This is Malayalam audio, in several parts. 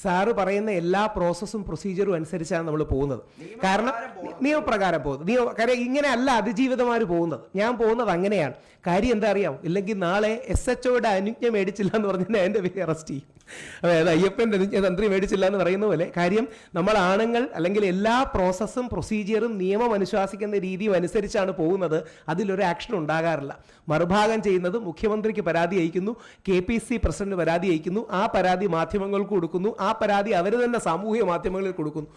സാറ് പറയുന്ന എല്ലാ പ്രോസസ്സും പ്രൊസീജിയറും അനുസരിച്ചാണ് നമ്മൾ പോകുന്നത്. കാരണം നിയമപ്രകാരം പോകുന്നത്. കാര്യം ഇങ്ങനെയല്ല അതിജീവിതമാർ പോകുന്നത്. ഞാൻ പോകുന്നത് അങ്ങനെയാണ്. കാര്യം എന്താ അറിയാം, ഇല്ലെങ്കിൽ നാളെ SHOയുടെ അനുജ്ഞ മേടിച്ചില്ല എന്ന് പറഞ്ഞാൽ എൻ്റെ പേര് അറസ്റ്റ് ചെയ്യും. അതായത് അയ്യപ്പൻ്റെ അനുജ്ഞ തന്ത്രി മേടിച്ചില്ല എന്ന് പറയുന്ന പോലെ. കാര്യം നമ്മൾ ആണുങ്ങൾ അല്ലെങ്കിൽ എല്ലാ പ്രോസസ്സും പ്രൊസീജിയറും നിയമം അനുശാസിക്കുന്ന രീതിയും അനുസരിച്ചാണ് പോകുന്നത്. അതിലൊരു ആക്ഷൻ ഉണ്ടാകാറില്ല. മറുഭാഗം ചെയ്യുന്നത് മുഖ്യമന്ത്രിക്ക് പരാതി അയക്കുന്നു, KPC പ്രസിഡന്റ് പരാതി അയക്കുന്നു, ആ പരാതി മാധ്യമങ്ങൾക്ക് കൊടുക്കുന്നു, ആ പരാതി അവർ തന്നെ സാമൂഹിക മാധ്യമങ്ങളിൽ കൊടുക്കുന്നു.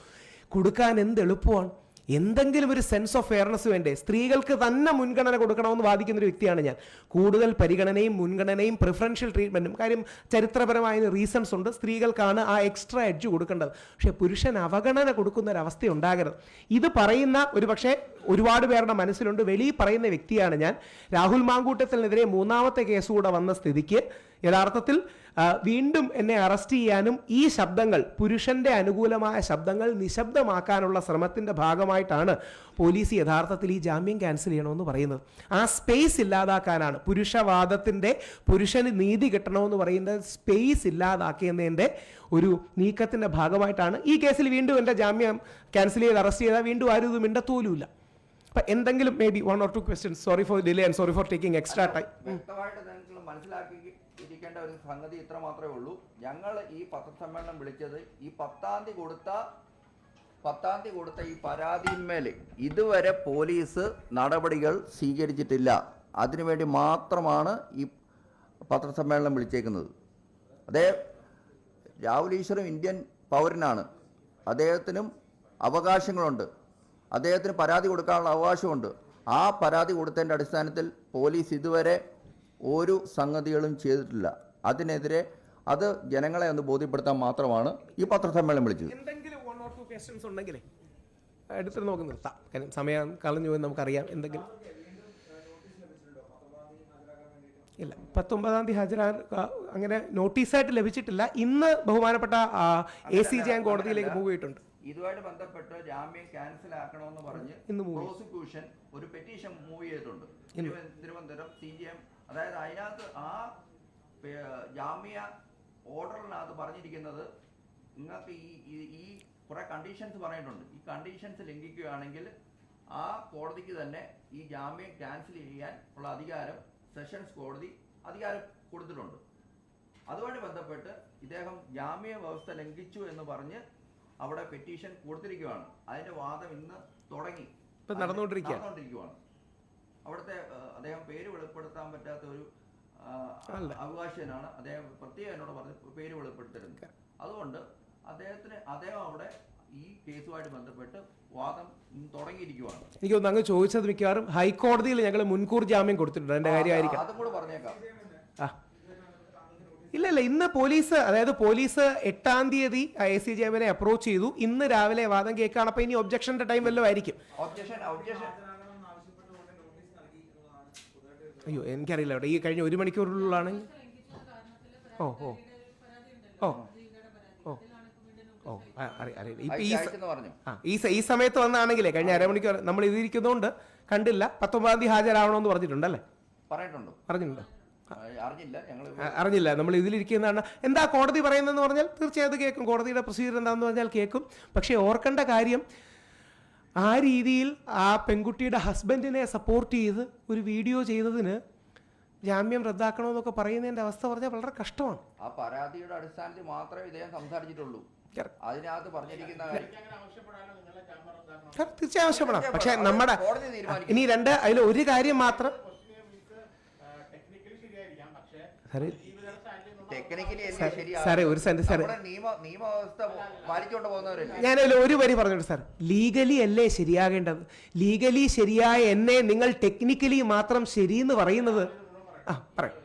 കൊടുക്കാൻ എന്ത് എളുപ്പമാണ്. എന്തെങ്കിലും ഒരു സെൻസ് ഓഫ് ഫെയർനെസ് വേണ്ടേ? സ്ത്രീകൾക്ക് തന്നെ മുൻഗണന കൊടുക്കണമെന്ന് വാദിക്കുന്ന ഒരു വ്യക്തിയാണ് ഞാൻ. കൂടുതൽ പരിഗണനയും മുൻഗണനയും പ്രിഫറൻഷ്യൽ ട്രീറ്റ്മെൻറ്റും. കാര്യം ചരിത്രപരമായ റീസൺസ് ഉണ്ട്. സ്ത്രീകൾക്കാണ് ആ എക്സ്ട്രാ എഡ്ജ് കൊടുക്കേണ്ടത്. പക്ഷേ പുരുഷൻ അവഗണന കൊടുക്കുന്ന ഒരവസ്ഥ ഉണ്ടാകരുത്. ഇത് പറയുന്ന പക്ഷേ ഒരുപാട് പേരുടെ മനസ്സിലുണ്ട്. വെളിയിൽ പറയുന്ന വ്യക്തിയാണ് ഞാൻ. രാഹുൽ മാങ്കൂട്ടത്തിനെതിരെ 3ാമത്തെ കേസ് കൂടെ വന്ന സ്ഥിതിക്ക് യഥാർത്ഥത്തിൽ വീണ്ടും എന്നെ അറസ്റ്റ് ചെയ്യാനും ഈ ശബ്ദങ്ങൾ, പുരുഷന്റെ അനുകൂലമായ ശബ്ദങ്ങൾ നിശബ്ദമാക്കാനുള്ള ശ്രമത്തിൻ്റെ ഭാഗമായിട്ടാണ് പോലീസ് യഥാർത്ഥത്തിൽ ഈ ജാമ്യം ക്യാൻസൽ ചെയ്യണമെന്ന് പറയുന്നത്. ആ സ്പേസ് ഇല്ലാതാക്കാനാണ്. പുരുഷവാദത്തിൻ്റെ, പുരുഷന് നീതി കിട്ടണമെന്ന് പറയുന്ന സ്പേസ് ഇല്ലാതാക്കിയതിൻ്റെ ഒരു നീക്കത്തിൻ്റെ ഭാഗമായിട്ടാണ് ഈ കേസിൽ വീണ്ടും എൻ്റെ ജാമ്യം ക്യാൻസൽ ചെയ്ത് അറസ്റ്റ് ചെയ്താൽ വീണ്ടും ആരും ഇത് മിണ്ടത്തോലുമില്ല. അപ്പം എന്തെങ്കിലും may be 1 or 2 questions. Sorry for delay and sorry for taking extra time. മനസ്സിലാക്കിയിരിക്കേണ്ട ഒരു സംഗതി ഇത്ര മാത്രമേ ഉള്ളൂ. ഞങ്ങൾ ഈ പത്രസമ്മേളനം വിളിച്ചത് ഈ 10ാം തീയതി കൊടുത്ത ഈ പരാതിന്മേൽ ഇതുവരെ പോലീസ് നടപടികൾ സ്വീകരിച്ചിട്ടില്ല. അതിനുവേണ്ടി മാത്രമാണ് ഈ പത്രസമ്മേളനം വിളിച്ചേക്കുന്നത്. രാഹുൽ ഈശ്വറും ഇന്ത്യൻ പൗരനാണ്. അദ്ദേഹത്തിനും അവകാശങ്ങളുണ്ട്. അദ്ദേഹത്തിന് പരാതി കൊടുക്കാനുള്ള അവകാശമുണ്ട്. ആ പരാതി കൊടുത്തതിൻ്റെ അടിസ്ഥാനത്തിൽ പോലീസ് ഇതുവരെ ഒരു സംഗതികളും ചെയ്തിട്ടില്ല. അതിനെതിരെ അത് ജനങ്ങളെ ഒന്ന് ബോധ്യപ്പെടുത്താൻ മാത്രമാണ് ഈ പത്രസമ്മേളനം വിളിച്ചത്. എന്തെങ്കിലും 1 or 2 questions ഉണ്ടെങ്കിലേ എടുത്ത് നോക്കി നിർത്താം. കാര്യം സമയം കളഞ്ഞു പോയി നമുക്കറിയാം. എന്തെങ്കിലും ഇല്ല, 19ാം തീയതി ഹാജരാൻ അങ്ങനെ നോട്ടീസായിട്ട് ലഭിച്ചിട്ടില്ല. ഇന്ന് ബഹുമാനപ്പെട്ട ACJ കോടതിയിലേക്ക് പോയിട്ടുണ്ട്. ഇതുമായിട്ട് ബന്ധപ്പെട്ട് ജാമ്യം ക്യാൻസൽ ആക്കണമെന്ന് പറഞ്ഞ് പ്രോസിക്യൂഷൻ ഒരു പെറ്റീഷൻ മൂവ് ചെയ്തിട്ടുണ്ട് തിരുവനന്തപുരം CJM. അതായത് അതിനകത്ത് ആ ജാമ്യ ഓർഡറിനകത്ത് പറഞ്ഞിരിക്കുന്നത് നിങ്ങൾക്ക് ഈ കുറെ കണ്ടീഷൻസ് പറഞ്ഞിട്ടുണ്ട്. ഈ കണ്ടീഷൻസ് ലംഘിക്കുകയാണെങ്കിൽ ആ കോടതിക്ക് തന്നെ ഈ ജാമ്യം ക്യാൻസൽ ചെയ്യാൻ ഉള്ള അധികാരം സെഷൻസ് കോടതി അധികാരം കൊടുത്തിട്ടുണ്ട്. അതുമായിട്ട് ബന്ധപ്പെട്ട് ഇദ്ദേഹം ജാമ്യ വ്യവസ്ഥ ലംഘിച്ചു എന്ന് പറഞ്ഞ് അവിടെ പെറ്റീഷൻ കൊടുത്തിരിക്കുകയാണ്. അതിന്റെ വാദം ഇന്ന് തുടങ്ങി നടന്നുകൊണ്ടിരിക്കുകയാണ്. അവിടുത്തെ അദ്ദേഹം പേര് വെളിപ്പെടുത്താൻ പറ്റാത്ത ഒരു അവകാശനാണ്. അദ്ദേഹം പ്രത്യേകം എന്നോട് പറഞ്ഞ് പേര് വെളിപ്പെടുത്തരുത്. അതുകൊണ്ട് അദ്ദേഹം അവിടെ ഈ കേസുമായിട്ട് ബന്ധപ്പെട്ട് വാദം തുടങ്ങിയിരിക്കുകയാണ്. എനിക്ക് തോന്നുന്നു അങ്ങ് ചോദിച്ചത് മിക്കവാറും ഹൈക്കോടതിയിൽ ഞങ്ങൾ മുൻകൂർ ജാമ്യം കൊടുത്തിട്ടുണ്ട്. അതിന്റെ കാര്യമായിരിക്കും. അതും കൂടെ പറഞ്ഞേക്കാം. ഇല്ല, ഇന്ന് പോലീസ് 8ാം തീയതി ACJനെ അപ്രോച്ച് ചെയ്തു. ഇന്ന് രാവിലെ വാദം കേൾക്കുകയാണ്. അപ്പൊ ഇനി ഒബ്ജക്ഷന്റെ ടൈം വല്ലതും ആയിരിക്കും. അയ്യോ, എനിക്കറിയില്ല. അവിടെ ഈ കഴിഞ്ഞ 1 മണിക്കൂറിനുള്ളിലാണ്. ഈ സമയത്ത് വന്നാണെങ്കിലേ കഴിഞ്ഞ അരമണിക്കൂർ നമ്മൾ ഇതിരിക്കുന്നതുകൊണ്ട് കണ്ടില്ല. 19ാം തീയതി ഹാജരാവണമെന്ന് പറഞ്ഞിട്ടുണ്ടല്ലേ? പറഞ്ഞിട്ടുണ്ടോ? അറിഞ്ഞില്ല. നമ്മൾ ഇതിലിരിക്കുന്നതാണ്. എന്താ കോടതി പറയുന്നതെന്ന് പറഞ്ഞാൽ തീർച്ചയായും കേൾക്കും. കോടതിയുടെ പ്രൊസീജിയർ എന്താണെന്ന് പറഞ്ഞാൽ കേൾക്കും. പക്ഷേ ഓർക്കേണ്ട കാര്യം, ആ രീതിയിൽ ആ പെൺകുട്ടിയുടെ ഹസ്ബൻഡിനെ സപ്പോർട്ട് ചെയ്ത് ഒരു വീഡിയോ ചെയ്തതിന് ജാമ്യം റദ്ദാക്കണമെന്നൊക്കെ പറയുന്നതിന്റെ അവസ്ഥ പറഞ്ഞാൽ വളരെ കഷ്ടമാണ്. ആ പരാതിയുടെ അടിസ്ഥാനത്തിൽ മാത്രമേ ഇദ്ദേഹം സംസാരിച്ചിട്ടുള്ളൂ. അതിനകത്ത് പറഞ്ഞിരിക്കുന്ന തീർച്ചയായും ആവശ്യപ്പെടാം. പക്ഷെ നമ്മുടെ ഇനി അതിൽ ഒരു കാര്യം മാത്രം ഞാനതിൽ ഒരു വരി പറഞ്ഞോട്ടെ സാർ. ലീഗലി അല്ലേ ശരിയാകേണ്ടത്? ലീഗലി ശരിയായ എന്നെ നിങ്ങൾ ടെക്നിക്കലി മാത്രം ശരിയെന്ന് പറയുന്നത് പറയും.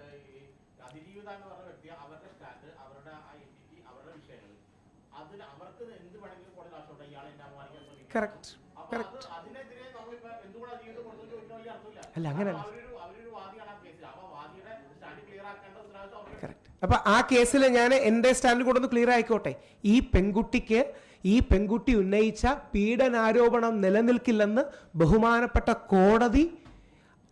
അല്ല, അങ്ങനെയല്ല. അപ്പൊ ആ കേസിൽ ഞാൻ എൻ്റെ സ്റ്റാൻഡ് കൂടെ ഒന്ന് ക്ലിയർ ആയിക്കോട്ടെ. ഈ പെൺകുട്ടി ഉന്നയിച്ച പീഡനാരോപണം നിലനിൽക്കില്ലെന്ന് ബഹുമാനപ്പെട്ട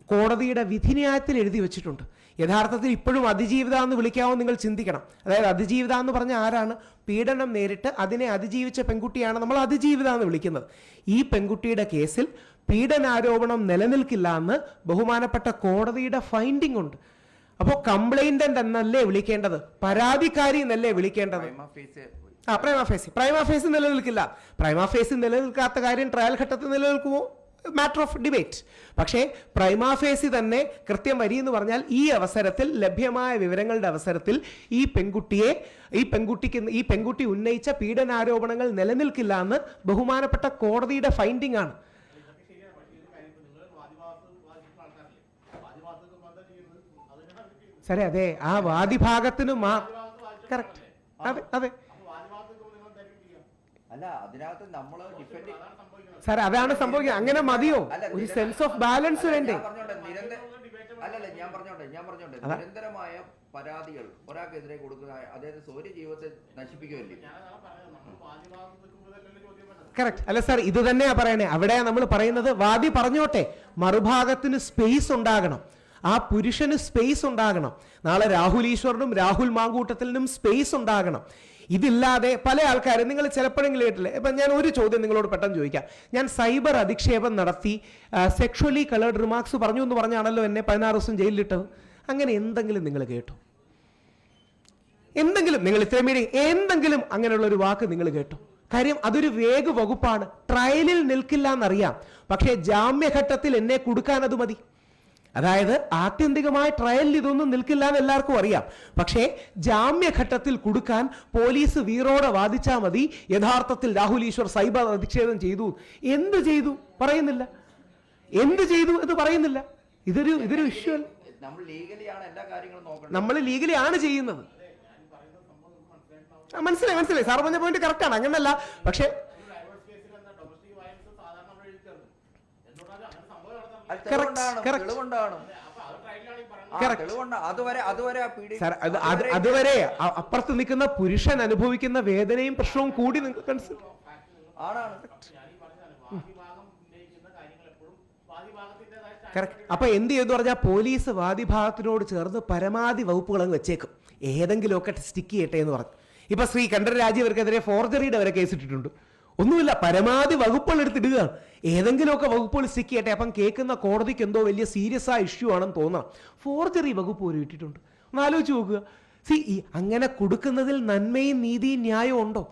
കോടതിയുടെ വിധിന്യായത്തിൽ എഴുതി വെച്ചിട്ടുണ്ട്. യഥാർത്ഥത്തിൽ ഇപ്പോഴും അതിജീവിത എന്ന് വിളിക്കാമോ നിങ്ങൾ ചിന്തിക്കണം. അതായത് അതിജീവിത എന്ന് പറഞ്ഞാൽ ആരാണ്? പീഡനം നേരിട്ട് അതിനെ അതിജീവിച്ച പെൺകുട്ടിയാണ് നമ്മൾ അതിജീവിത എന്ന് വിളിക്കുന്നത്. ഈ പെൺകുട്ടിയുടെ കേസിൽ പീഡനാരോപണം നിലനിൽക്കില്ല എന്ന് ബഹുമാനപ്പെട്ട കോടതിയുടെ ഫൈൻഡിംഗ് ഉണ്ട്. അപ്പോൾ കംപ്ലൈന്റന്റ് എന്നല്ലേ വിളിക്കേണ്ടത്, പരാതിക്കാരി എന്നല്ലേ വിളിക്കേണ്ടത്? പ്രൈമ ഫേസ് നിലനിൽക്കില്ല. പ്രൈമ ഫേസ് നിലനിൽക്കാത്ത കാര്യം ട്രയൽ ഘട്ടത്തിൽ നിലനിൽക്കുമോ? Matter of debate. പക്ഷേ പ്രൈമ ഫേസി തന്നെ കൃത്യം വരി എന്ന് പറഞ്ഞാൽ ഈ അവസരത്തിൽ ലഭ്യമായ വിവരങ്ങളുടെ അവസരത്തിൽ ഈ പെൺകുട്ടി ഉന്നയിച്ച പീഡനാരോപണങ്ങൾ നിലനിൽക്കില്ല എന്ന് ബഹുമാനപ്പെട്ട കോടതിയുടെ ഫൈൻഡിംഗ് ആണ്. സാറേ അതെ, ആ വാദിഭാഗത്തിന് കറക്റ്റ്. അതെ അതെ അല്ല, അതിനകത്ത് നമ്മൾ ഡിഫെൻഡ് സാർ അതാണ് സംഭവിക്കുന്നത്. അങ്ങനെ മതിയോ? ഒരു സെൻസ് ഓഫ് ബാലൻസ് വേണ്ടേ? അല്ലല്ല, ഞാൻ പറഞ്ഞോട്ടെ നിരന്തരമായ പരാതികൾ ഒരാൾക്കെതിരെ കൊടുക്കുക, അതായത് സ്വൈര്യ ജീവിതത്തെ നശിപ്പിക്കുകയല്ലേ? കറക്റ്റ് അല്ല സാർ, ഇത് തന്നെയാ പറയണേ. അവിടെ നമ്മൾ പറയുന്നത് വാദി പറഞ്ഞോട്ടെ, മറുഭാഗത്തിന് സ്പേസ് ഉണ്ടാകണം, ആ പുരുഷന് സ്പേസ് ഉണ്ടാകണം. നാളെ രാഹുൽ ഈശ്വറിനും രാഹുൽ മാങ്കൂട്ടത്തിനും സ്പേസ് ഉണ്ടാകണം. ഇതില്ലാതെ പല ആൾക്കാരും, നിങ്ങൾ ചിലപ്പോഴെങ്കിലും കേട്ടില്ലേ, ഇപ്പം ഞാൻ ഒരു ചോദ്യം നിങ്ങളോട് പെട്ടെന്ന് ചോദിക്കാം. ഞാൻ സൈബർ അധിക്ഷേപം നടത്തി സെക്ഷുവലി കളേർഡ് റിമാർക്സ് പറഞ്ഞു എന്ന് പറഞ്ഞാണല്ലോ എന്നെ 16 ദിവസം ജയിലിലിട്ടത്. അങ്ങനെ എന്തെങ്കിലും നിങ്ങൾ കേട്ടോ? എന്തെങ്കിലും നിങ്ങൾ ഇത്രയും മീഡിയം എന്തെങ്കിലും അങ്ങനെയുള്ള ഒരു വാക്ക് നിങ്ങൾ കേട്ടോ? കാര്യം അതൊരു വേഗ വകുപ്പാണ്, ട്രയലിൽ നിൽക്കില്ല എന്നറിയാം. പക്ഷേ ജാമ്യഘട്ടത്തിൽ എന്നെ കൊടുക്കാൻ അത് മതി. അതായത് ആത്യന്തികമായ ട്രയലിൽ ഇതൊന്നും നിൽക്കില്ല എന്ന് എല്ലാവർക്കും അറിയാം. പക്ഷേ ജാമ്യഘട്ടത്തിൽ കൊടുക്കാൻ പോലീസ് വീറോടെ വാദിച്ചാൽ മതി. യഥാർത്ഥത്തിൽ രാഹുൽ ഈശ്വർ സൈബർ അധിക്ഷേപം ചെയ്തു, എന്ത് ചെയ്തു പറയുന്നില്ല, എന്ത് ചെയ്തു എന്ന് പറയുന്നില്ല. ഇതൊരു ഇഷ്യൂ അല്ല. നമ്മൾ ലീഗലി ആണ് ചെയ്യുന്നത്. മനസ്സിലായി സാർ പറഞ്ഞ പോയിന്റ് കറക്റ്റ് ആണ്, അങ്ങനല്ല. പക്ഷേ അതുവരെ അപ്പുറത്ത് നിൽക്കുന്ന പുരുഷൻ അനുഭവിക്കുന്ന വേദനയും പ്രശ്നവും കൂടി നിങ്ങൾക്ക് കൺസിഡർ അപ്പൊ എന്ത് ചെയ്തു പറഞ്ഞാൽ പോലീസ് വാദിഭാഗത്തിനോട് ചേർന്ന് പരമാവധി വകുപ്പുകൾ അങ്ങ് വെച്ചേക്കും, ഏതെങ്കിലുമൊക്കെ സ്റ്റിക്ക് ചെയ്യട്ടെ എന്ന് പറഞ്ഞു. ഇപ്പൊ ശ്രീ കണ്ഠരര് രാജീവർക്കെതിരെ ഫോർജറിയുടെ വരെ കേസിട്ടിട്ടുണ്ട്. ഒന്നുമില്ല, പരമാവധി വകുപ്പുകൾ എടുത്തിടുകയാണ്, ഏതെങ്കിലുമൊക്കെ വകുപ്പുകൾ സ്റ്റിക്ക് ചെയ്യട്ടെ. അപ്പം കേൾക്കുന്ന കോടതിക്ക് എന്തോ വലിയ സീരിയസ് ആയ ഇഷ്യൂ ആണെന്ന് തോന്നണം. ഫോർജറി വകുപ്പ് ഒരു ഇട്ടിട്ടുണ്ട്. ഒന്ന് ആലോചിച്ച് നോക്കുക. അങ്ങനെ കൊടുക്കുന്നതിൽ നന്മയും നീതിയും ന്യായവും ഉണ്ടോ?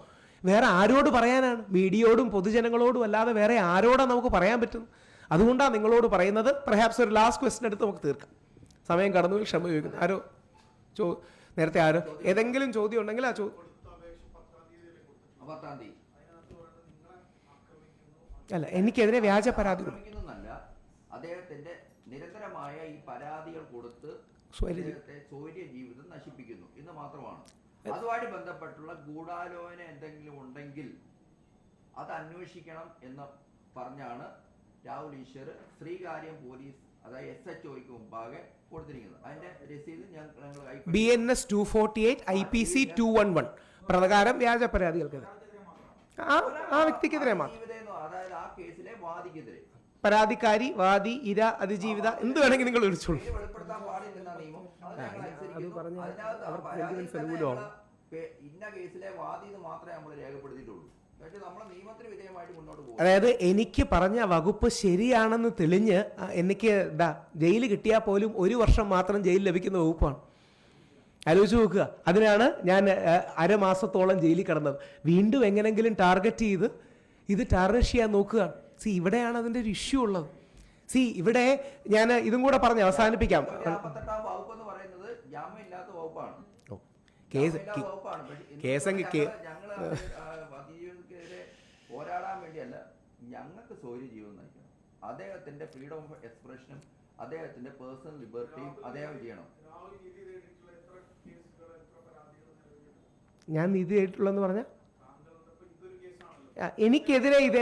വേറെ ആരോട് പറയാനാണ്? മീഡിയയോടും പൊതുജനങ്ങളോടും അല്ലാതെ വേറെ ആരോടാണ് നമുക്ക് പറയാൻ പറ്റുന്നത്? അതുകൊണ്ടാണ് നിങ്ങളോട് പറയുന്നത്. പെർഹാപ്സ് ഒരു ലാസ്റ്റ് ക്വസ്റ്റ്യൻ എടുത്ത് നമുക്ക് തീർക്കാം. സമയം കടന്നു, ക്ഷമ ചോദിക്കുന്നു. ആരോ നേരത്തെ ആരോ ഏതെങ്കിലും ചോദ്യം ഉണ്ടെങ്കിൽ ആ അല്ല, എനിക്കെതിരെ വ്യാജ പരാതി അദ്ദേഹത്തിന്റെ നിരന്തരമായ ഈ പരാതികൾ കൊടുത്ത് സ്വൈര്യ ജീവിതം നശിപ്പിക്കുന്നു എന്ന് മാത്രമാണ്. അതുമായി ബന്ധപ്പെട്ടുള്ള ഗൂഢാലോചന എന്തെങ്കിലും ഉണ്ടെങ്കിൽ അത് അന്വേഷിക്കണം എന്ന് പറഞ്ഞാണ് രാഹുൽ ഈശ്വർ ശ്രീകാര്യം പോലീസ്, അതായത് SHOയ്ക്ക് മുമ്പാകെ കൊടുത്തിരിക്കുന്നത്. അതിന്റെ രസീത് BNS 248 IPC 211 പ്രകാരം വ്യാജ പരാതികൾക്കെതിരെ ആ വ്യക്തിക്കെതിരെ മാത്രം, അതായത് ആ കേസിലെ വാദിക്കെതിരെ, പരാതിക്കാരി, വാദി, ഇര, അതിജീവിത എന്ത് വേണമെങ്കിൽ നിങ്ങൾ വിളിച്ചോളൂ. വെളിപ്പെടുത്താൻ പാടില്ലെന്ന നിയമം ഇന്ന കേസിലെ വാദി എന്ന് മാത്രമേ നമ്മൾ രേഖപ്പെടുത്തിയിട്ടുള്ളൂ. പക്ഷേ നമ്മൾ നിയമത്തിന് വിധേയമായിട്ട് മുന്നോട്ട് പോകും. അതായത് എനിക്ക് പറഞ്ഞ വകുപ്പ് ശരിയാണെന്ന് തെളിഞ്ഞ് എനിക്ക് ജയിൽ കിട്ടിയാൽ പോലും 1 വർഷം മാത്രം ജയിൽ ലഭിക്കുന്ന വകുപ്പാണ്. ആലോചിച്ച് നോക്കുക. അതിനാണ് ഞാൻ 1/2 മാസത്തോളം ജയിലിൽ കിടന്നത്. വീണ്ടും എങ്ങനെങ്കിലും ടാർഗറ്റ് ചെയ്ത് ഇത് ടാർഗറ്റ് ചെയ്യാൻ നോക്കുകയാണ്. ഇവിടെയാണ് അതിൻ്റെ ഒരു ഇഷ്യൂ ഉള്ളത്. ഇവിടെ ഞാൻ ഇതും കൂടെ പറഞ്ഞ് അവസാനിപ്പിക്കാം. പോരാടാൻ വേണ്ടിയല്ല, ഞങ്ങൾക്ക് സ്വൈര്യ ജീവിതം നയിക്കണം. അദ്ദേഹത്തിന്റെ ഫ്രീഡം ഓഫ് എക്സ്പ്രഷനും അദ്ദേഹത്തിന്റെ പേഴ്സണൽ ലിബർട്ടിയും അദ്ദേഹം ചെയ്യണം. ഞാൻ നീതി ആയിട്ടുള്ളതെന്ന് പറഞ്ഞ എനിക്കെതിരെ ഇതേ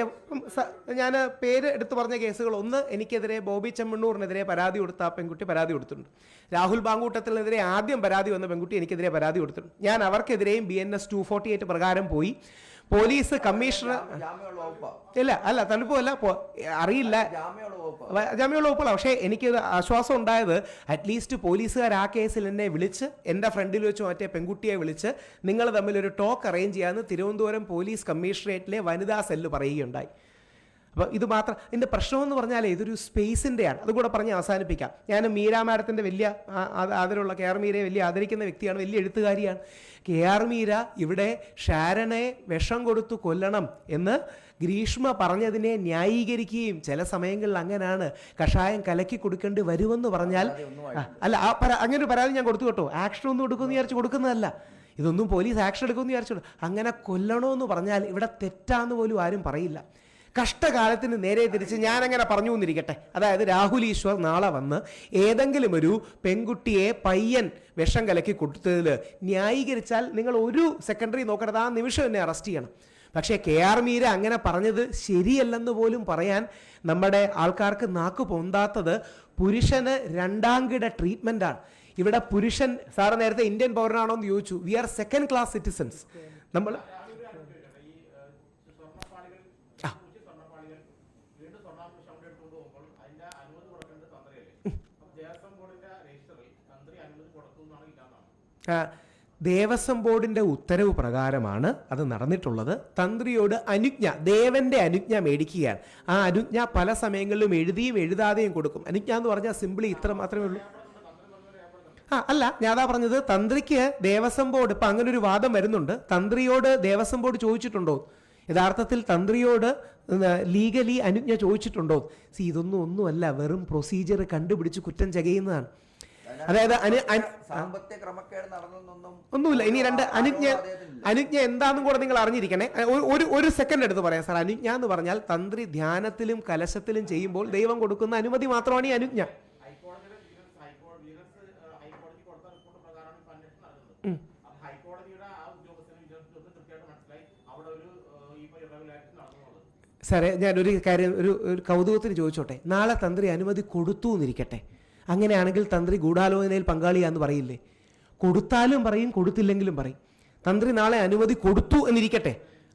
ഞാൻ പേര് എടുത്തു പറഞ്ഞ കേസുകൾ, ഒന്ന് എനിക്കെതിരെ ബോബി ചെമ്മണ്ണൂറിനെതിരെ പരാതി കൊടുത്ത ആ പെൺകുട്ടി പരാതി കൊടുത്തിട്ടുണ്ട്. രാഹുൽ ബാങ്കൂട്ടത്തിനെതിരെ ആദ്യം പരാതി വന്ന പെൺകുട്ടി എനിക്കെതിരെ പരാതി കൊടുത്തിട്ടുണ്ട്. ഞാൻ അവർക്കെതിരെയും BNS 248 പ്രകാരം പോയി പോലീസ് കമ്മീഷണർ ജാമ്യമുള്ള വകുപ്പാ. ഇല്ല അല്ല തണുപ്പല്ല അറിയില്ല ജാമ്യമുള്ള വകുപ്പാ. ജാമ്യമുള്ള വകുപ്പല്ല. പക്ഷേ എനിക്ക് ആശ്വാസം ഉണ്ടായത് അറ്റ്ലീസ്റ്റ് പോലീസുകാർ ആ കേസിൽ എന്നെ വിളിച്ച് എൻ്റെ ഫ്രണ്ടിൽ വെച്ച് മറ്റേ പെൺകുട്ടിയെ വിളിച്ച് നിങ്ങൾ തമ്മിൽ ഒരു ടോക്ക് അറേഞ്ച് ചെയ്യാമെന്ന് തിരുവനന്തപുരം പോലീസ് കമ്മീഷണറേറ്റിലെ വനിതാ സെല്ല് പറയുകയുണ്ടായി. അപ്പോൾ ഇത് മാത്രം ഇതിൻ്റെ പ്രശ്നമെന്ന് പറഞ്ഞാൽ ഇതൊരു സ്പേസിൻ്റെയാണ്. അതുകൂടെ പറഞ്ഞ് അവസാനിപ്പിക്കാം. ഞാൻ മീര മാഡത്തിൻ്റെ വലിയ ആദരവുള്ള കെ ആർ മീരയെ വലിയ ആദരിക്കുന്ന വ്യക്തിയാണ്, വലിയ എഴുത്തുകാരിയാണ്. കെ ആർ മീര ഇവിടെ ഷാരനെ വിഷം കൊടുത്തു കൊല്ലണം എന്ന് ഗ്രീഷ്മ പറഞ്ഞതിനെ ന്യായീകരിക്കുകയും ചില സമയങ്ങളിൽ അങ്ങനെയാണ് കഷായം കലക്കി കൊടുക്കേണ്ടി വരുമെന്ന് പറഞ്ഞാൽ അല്ല അങ്ങനെ ഒരു പരാതി ഞാൻ കൊടുത്തു കേട്ടോ. ആക്ഷൻ ഒന്നും എടുക്കുമെന്ന് വിചാരിച്ച് കൊടുക്കുന്നതല്ല, ഇതൊന്നും പോലീസ് ആക്ഷൻ എടുക്കുമെന്ന് വിചാരിച്ചോളൂ. അങ്ങനെ കൊല്ലണമെന്ന് പറഞ്ഞാൽ ഇവിടെ തെറ്റാന്ന് പോലും ആരും പറയില്ല. കഷ്ടകാലത്തിന് നേരെ തിരിച്ച് ഞാനങ്ങനെ പറഞ്ഞു എന്നിരിക്കട്ടെ, അതായത് രാഹുൽ ഈശ്വർ നാളെ വന്ന് ഏതെങ്കിലും ഒരു പെൺകുട്ടിയെ പയ്യൻ വിഷം കലക്കി കൊടുത്തതിൽ ന്യായീകരിച്ചാൽ നിങ്ങൾ ഒരു സെക്കൻഡറി നോക്കരുത്, ആ നിമിഷം എന്നെ അറസ്റ്റ് ചെയ്യണം. പക്ഷേ കെ ആർ മീര അങ്ങനെ പറഞ്ഞത് ശരിയല്ലെന്ന് പോലും പറയാൻ നമ്മുടെ ആൾക്കാർക്ക് നാക്ക് പൊന്താത്തത് പുരുഷന് രണ്ടാംകിട ട്രീറ്റ്മെൻറ്റാണ്. ഇവിടെ പുരുഷൻ, സാറ് നേരത്തെ ഇന്ത്യൻ പൗരനാണോ എന്ന് ചോദിച്ചു. We are second class citizens. നമ്മൾ ദേവസ്വം ബോർഡിന്റെ ഉത്തരവ് പ്രകാരമാണ് അത് നടന്നിട്ടുള്ളത്. തന്ത്രിയോട് അനുജ്ഞ, ദേവന്റെ അനുജ്ഞ മേടിക്കുകയാണ്. ആ അനുജ്ഞ പല സമയങ്ങളിലും എഴുതിയും എഴുതാതെയും കൊടുക്കും. അനുജ്ഞ എന്ന് പറഞ്ഞാൽ സിമ്പിളി ഇത്ര മാത്രമേ ഉള്ളൂ. അല്ല, ഞാൻ അതാ പറഞ്ഞത്, തന്ത്രിക്ക് ദേവസ്വം ബോർഡ് ഇപ്പം അങ്ങനെ ഒരു വാദം വരുന്നുണ്ട്. തന്ത്രിയോട് ദേവസ്വം ബോർഡ് ചോദിച്ചിട്ടുണ്ടോ, യഥാർത്ഥത്തിൽ തന്ത്രിയോട് ലീഗലി അനുജ്ഞ ചോദിച്ചിട്ടുണ്ടോ? ഒന്നുമല്ല, വെറും പ്രൊസീജിയർ കണ്ടുപിടിച്ച് കുറ്റം ചകയുന്നതാണ്. അതായത് ഒന്നുമില്ല. ഇനി രണ്ട് അനുജ്ഞ എന്താണെന്നും കൂടെ നിങ്ങൾ അറിഞ്ഞിരിക്കണേ. ഒരു സെക്കൻഡ് എടുത്ത് പറയാം സാർ. അനുജ്ഞ എന്ന് പറഞ്ഞാൽ തന്ത്രി ധ്യാനത്തിലും കലശത്തിലും ചെയ്യുമ്പോൾ ദൈവം കൊടുക്കുന്ന അനുമതി മാത്രമാണ് ഈ അനുജ്ഞ. സാറേ, ഞാനൊരു കാര്യം ഒരു കൗതുകത്തിന് ചോദിച്ചോട്ടെ. നാളെ തന്ത്രി അനുമതി കൊടുത്തു എന്നിരിക്കട്ടെ. അങ്ങനെയാണെങ്കിൽ തന്ത്രി ഗൂഢാലോചനയിൽ പങ്കാളിയാന്ന് പറയില്ലേ? കൊടുത്താലും പറയും, കൊടുത്തില്ലെങ്കിലും പറയും. തന്ത്രി നാളെ അനുമതി കൊടുത്തു എന്നിരിക്കട്ടെ,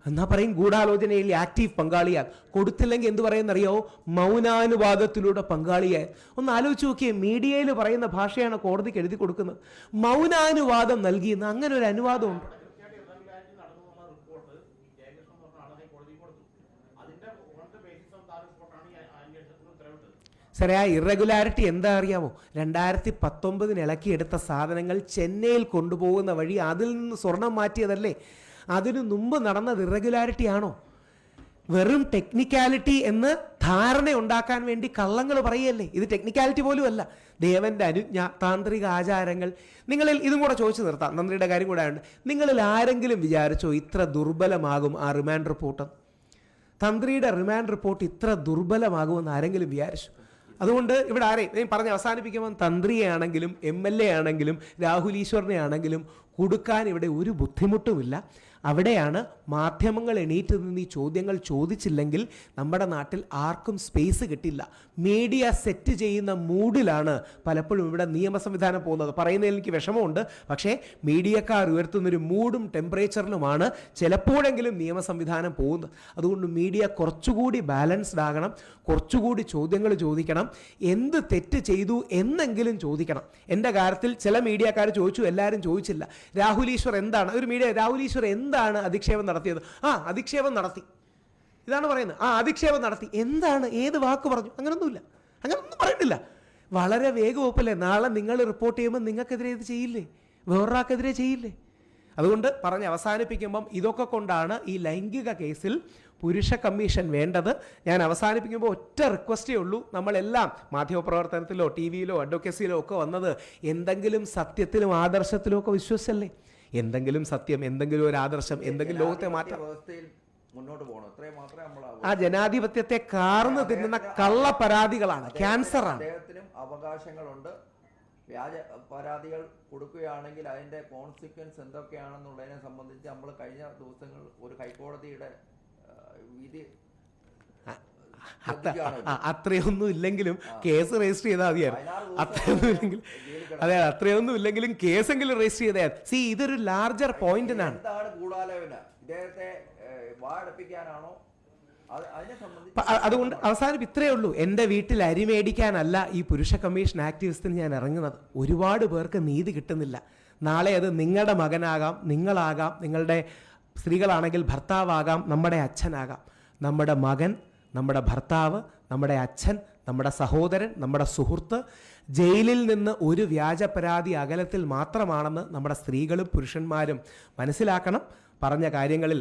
എന്നാ പറയും ഗൂഢാലോചനയിൽ ആക്റ്റീവ് പങ്കാളിയാൽ. കൊടുത്തില്ലെങ്കിൽ എന്ത് പറയുന്നറിയോ? മൗനാനുവാദത്തിലൂടെ പങ്കാളിയായി. ഒന്ന് ആലോചിച്ച് നോക്കിയേ, മീഡിയയിൽ പറയുന്ന ഭാഷയാണ് കോടതിക്ക് എഴുതി കൊടുക്കുന്നത്. മൗനാനുവാദം നൽകിയെന്ന് അങ്ങനെ ഒരു അനുവാദമുണ്ട്. സാറേ, ആ ഇറഗുലാരിറ്റി എന്താ അറിയാമോ? 2019 ഇളക്കിയെടുത്ത സാധനങ്ങൾ ചെന്നൈയിൽ കൊണ്ടുപോകുന്ന വഴി അതിൽ നിന്ന് സ്വർണം മാറ്റിയതല്ലേ? അതിനു മുമ്പ് നടന്നത് ഇറഗുലാരിറ്റി ആണോ? വെറും ടെക്നിക്കാലിറ്റി എന്ന് ധാരണ ഉണ്ടാക്കാൻ വേണ്ടി കള്ളങ്ങൾ പറയല്ലേ? ഇത് ടെക്നിക്കാലിറ്റി പോലും അല്ല. ദേവന്റെ അനുജ്ഞ, താന്ത്രിക ആചാരങ്ങൾ. നിങ്ങളിൽ ഇതും കൂടെ ചോദിച്ചു നിർത്താം, തന്ത്രിയുടെ കാര്യം കൂടെ ഉണ്ട്. നിങ്ങളിൽ ആരെങ്കിലും വിചാരിച്ചോ ഇത്ര ദുർബലമാകും ആ റിമാൻഡ് റിപ്പോർട്ട്? തന്ത്രിയുടെ റിമാൻഡ് റിപ്പോർട്ട് ഇത്ര ദുർബലമാകുമെന്ന് ആരെങ്കിലും വിചാരിച്ചു? അതുകൊണ്ട് ഇവിടെ ആരെയും പറഞ്ഞ് അവസാനിപ്പിക്കുമ്പോൾ തന്ത്രിയാണെങ്കിലും MLA ആണെങ്കിലും രാഹുൽ ഈശ്വറിനെ ആണെങ്കിലും കൊടുക്കാൻ ഇവിടെ ഒരു ബുദ്ധിമുട്ടുമില്ല. അവിടെയാണ് മാധ്യമങ്ങൾ എണീറ്റ് നിന്ന് ഈ ചോദ്യങ്ങൾ ചോദിച്ചില്ലെങ്കിൽ നമ്മുടെ നാട്ടിൽ ആർക്കും സ്പേസ് കിട്ടില്ല. മീഡിയ സെറ്റ് ചെയ്യുന്ന മൂഡിലാണ് പലപ്പോഴും ഇവിടെ നിയമ സംവിധാനം പോകുന്നത്. പറയുന്നതിൽ എനിക്ക് വിഷമമുണ്ട്, പക്ഷേ മീഡിയക്കാർ ഉയർത്തുന്നൊരു മൂഡും ടെമ്പറേച്ചറിലുമാണ് ചിലപ്പോഴെങ്കിലും നിയമ സംവിധാനം പോകുന്നത്. അതുകൊണ്ട് മീഡിയ കുറച്ചുകൂടി ബാലൻസ്ഡ് ആകണം, കുറച്ചുകൂടി ചോദ്യങ്ങൾ ചോദിക്കണം, എന്ത് തെറ്റ് ചെയ്തു എന്നെങ്കിലും ചോദിക്കണം. എൻ്റെ കാര്യത്തിൽ ചില മീഡിയക്കാർ ചോദിച്ചു, എല്ലാവരും ചോദിച്ചില്ല. രാഹുൽ ഈശ്വർ എന്താണ് ഒരു മീഡിയ, രാഹുൽ ഈശ്വർ എന്താണ് അധിക്ഷേപം നടത്തിയത്? അധിക്ഷേപം നടത്തി, ഇതാണ് പറയുന്നത്. അധിക്ഷേപം നടത്തി, എന്താണ്, ഏത് വാക്ക് പറഞ്ഞു? അങ്ങനൊന്നുമില്ല, അങ്ങനൊന്നും പറഞ്ഞിട്ടില്ല. വളരെ വേഗമൊപ്പല്ലേ. നാളെ നിങ്ങൾ റിപ്പോർട്ട് ചെയ്യുമ്പോൾ നിങ്ങൾക്കെതിരെ ഇത് ചെയ്യില്ലേ? വേറൊരാൾക്കെതിരെ ചെയ്യില്ലേ? അതുകൊണ്ട് പറഞ്ഞ് അവസാനിപ്പിക്കുമ്പം ഇതൊക്കെ കൊണ്ടാണ് ഈ ലൈംഗിക കേസിൽ പുരുഷ കമ്മീഷൻ വേണ്ടത്. ഞാൻ അവസാനിപ്പിക്കുമ്പോൾ ഒറ്റ റിക്വസ്റ്റേ ഉള്ളൂ. നമ്മളെല്ലാം മാധ്യമപ്രവർത്തനത്തിലോ TV-യിലോ അഡ്വക്കസിയിലോ ഒക്കെ വന്നത് എന്തെങ്കിലും സത്യത്തിലും ആദർശത്തിലും ഒക്കെ വിശ്വസിച്ചല്ലേ? എന്തെങ്കിലും സത്യം, എന്തെങ്കിലും ഒരു ആദർശം, എന്തെങ്കിലും ലോകത്തെ മാറ്റം. മുന്നോട്ട് പോകണം, അത്രയും മാത്രമേ നമ്മൾ. ആ ജനാധിപത്യത്തെ കാർന്ന് തിന്നുന്ന കള്ള പരാതികളാണ്, ക്യാൻസറാണ്. അദ്ദേഹത്തിനും അവകാശങ്ങളുണ്ട്. വ്യാജ പരാതികൾ കൊടുക്കുകയാണെങ്കിൽ അതിന്റെ കോൺസിക്വൻസ് എന്തൊക്കെയാണെന്നുള്ളതിനെ സംബന്ധിച്ച് നമ്മൾ കഴിഞ്ഞ ദിവസങ്ങൾ ഒരു ഹൈക്കോടതിയുടെ വിധി അത്രയൊന്നും ഇല്ലെങ്കിലും കേസ് രജിസ്റ്റർ ചെയ്താൽ മതിയായിരുന്നു. അത്രയൊന്നും ഇല്ലെങ്കിലും അതെ, അത്രയൊന്നും ഇല്ലെങ്കിലും കേസെങ്കിലും രജിസ്റ്റർ ചെയ്താൽ. ഇതൊരു ലാർജർ പോയിന്റിനാണ്. എന്താണ് ഗൂഢാലോചന? ഇദ്ദേഹത്തെ വാടപ്പിക്കാനാണോ അതിനെ സംബന്ധിച്ച് അതുകൊണ്ട് അവസാനം ഇത്രയേ ഉള്ളൂ. എൻ്റെ വീട്ടിൽ അരി മേടിക്കാനല്ല ഈ പുരുഷ കമ്മീഷൻ ആക്ടിവിസ്റ്റിന് ഞാൻ ഇറങ്ങുന്നത്. ഒരുപാട് പേർക്ക് നീതി കിട്ടുന്നില്ല. നാളെ അത് നിങ്ങളുടെ മകനാകാം, നിങ്ങളാകാം, നിങ്ങളുടെ സ്ത്രീകളാണെങ്കിൽ ഭർത്താവാകാം, നമ്മുടെ അച്ഛനാകാം. നമ്മുടെ മകൻ, നമ്മുടെ ഭർത്താവ്, നമ്മുടെ അച്ഛൻ, നമ്മുടെ സഹോദരൻ, നമ്മുടെ സുഹൃത്ത് ജയിലിൽ നിന്ന് ഒരു വ്യാജ പരാതി അകലത്തിൽ മാത്രമാണെന്ന് നമ്മുടെ സ്ത്രീകളും പുരുഷന്മാരും മനസ്സിലാക്കണം. പറഞ്ഞ കാര്യങ്ങളിൽ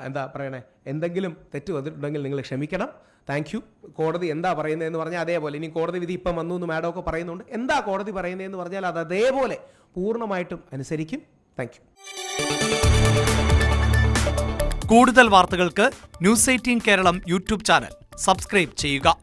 എന്താ പറയണേ, എന്തെങ്കിലും തെറ്റ് വന്നിട്ടുണ്ടെങ്കിൽ നിങ്ങൾ ക്ഷമിക്കണം. Thank you. കോടതി എന്താ പറയുന്നതെന്ന് പറഞ്ഞാൽ അതേപോലെ, ഇനി കോടതി വിധി ഇപ്പം വന്നു എന്ന് മാഡമൊക്കെ പറയുന്നുണ്ട്, എന്താ കോടതി പറയുന്നതെന്ന് പറഞ്ഞാൽ അത് അതേപോലെ പൂർണ്ണമായിട്ടും അനുസരിക്കും. Thank you. കൂടുതൽ വാർത്തകൾക്ക് news 18 Keralam YouTube channel subscribe ചെയ്യുക.